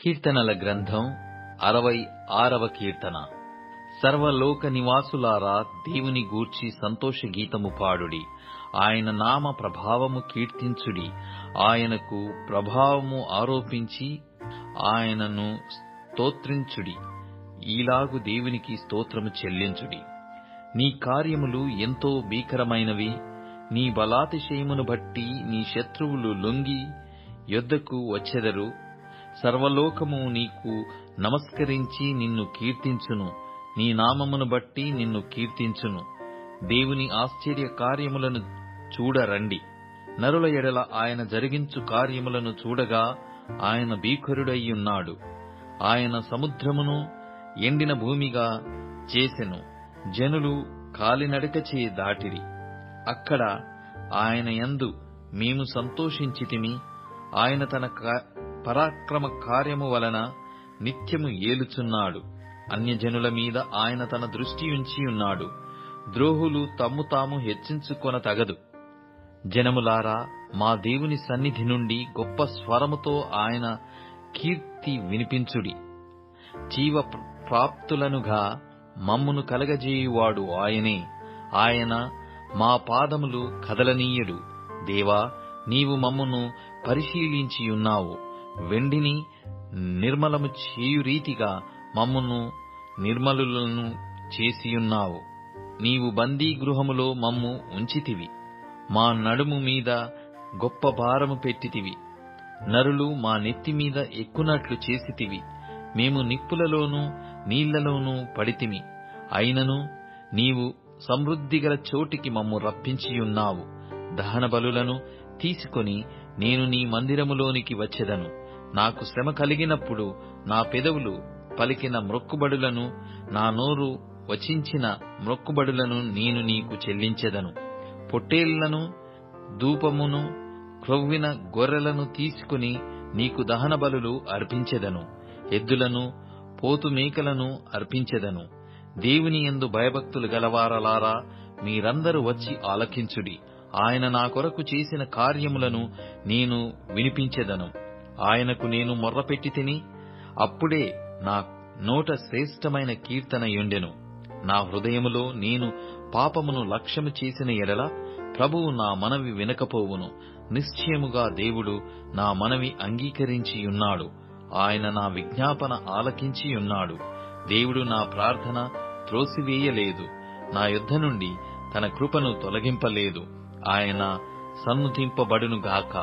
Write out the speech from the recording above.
కీర్తనల గ్రంథం 66వ కీర్తన. సర్వలోక నివాసులారా, దేవుని గూర్చి సంతోష గీతము పాడుడి. ఆయన నామ ప్రభావము కీర్తించుడి. ఆయనకు ప్రభావము ఆరోపించి ఆయనను స్తోత్రించుడి. ఈలాగు దేవునికి స్తోత్రము చెల్లించుడి. నీ కార్యములు ఎంతో భీకరమైనవి. నీ బలాతిశయమును బట్టి నీ శత్రువులు లొంగి యొద్దకు వచ్చెదరు. సర్వలోకము నీకు నమస్కరించి నిన్ను కీర్తించును. నీ నామమును బట్టి నిన్ను కీర్తించును. దేవుని ఆశ్చర్య కార్యములను చూడరండి. నరుల ఎడల ఆయన జరిగించు కార్యములను చూడగా ఆయన భీకరుడయ్యున్నాడు. ఆయన సముద్రమును ఎండిన భూమిగా చేసెను. జనులు కాలినడకచే దాటిరి. అక్కడ ఆయన యందు మేము సంతోషించితిమి. ఆయన తన పరాక్రమ కార్యము వలన నిత్యము ఏలుచున్నాడు. అన్యజనుల మీద ఆయన తన దృష్టి ఉంచి ఉన్నాడు. ద్రోహులు తమ్ము తాము హెచ్చించుకొన తగదు. జనములారా, మా దేవుని సన్నిధి నుండి గొప్ప స్వరముతో ఆయన కీర్తి వినిపించుడి. జీవ ప్రాప్తులనుగా మమ్మును కలగజేయువాడు ఆయనే. ఆయన మా పాదములు కదలనీయుడు. దేవా, నీవు మమ్మును పరిశీలించియున్నావు. వెండిని నిర్మలము చేయు రీతిగా మమ్మును నిర్మలులను చేసియున్నావు. నీవు బందీ గృహములో మమ్ము ఉంచితివి. మా నడుము మీద గొప్ప భారము పెట్టితివి. నరులు మా నెత్తి మీద ఎక్కునట్లు చేసితివి. మేము నిప్పులలోనూ నీళ్లలోనూ పడితిమి. అయినను నీవు సమృద్ధిగల చోటికి మమ్ము రప్పించియున్నావు. దహన బలులను తీసుకొని నేను నీ మందిరములోనికి వచ్చెదను. నాకు శ్రమ కలిగినప్పుడు నా పెదవులు పలికిన మ్రొక్కుబడులను, నా నోరు వచించిన మ్రొక్కుబడులను నేను నీకు చెల్లించెదను. పొట్టేళ్లను, ధూపమును, క్రొవ్విన గొర్రెలను తీసుకుని నీకు దహన బలులు అర్పించెదను. ఎద్దులను, పోతు మేకలను అర్పించెదను. దేవుని యందు భయభక్తులు గలవారలారా, మీరందరూ వచ్చి ఆలకించుడి. ఆయన నా కొరకు చేసిన కార్యములను నేను వినిపించెదను. ఆయనకు నేను మొర్రపెట్టి తిని, అప్పుడే నా నోట శ్రేష్టమైన కీర్తన యుండెను. నా హృదయములో నేను పాపమును లక్ష్యము చేసిన ఎడల ప్రభువు నా మనవి వినకపోవును. నిశ్చయముగా దేవుడు నా మనవి అంగీకరించియున్నాడు. ఆయన నా విజ్ఞాపన ఆలకించియున్నాడు. దేవుడు నా ప్రార్థన త్రోసివేయలేదు. నా యుద్ధ నుండి తన కృపను తొలగింపలేదు. ఆయన సన్నుతింపబడునుగాక.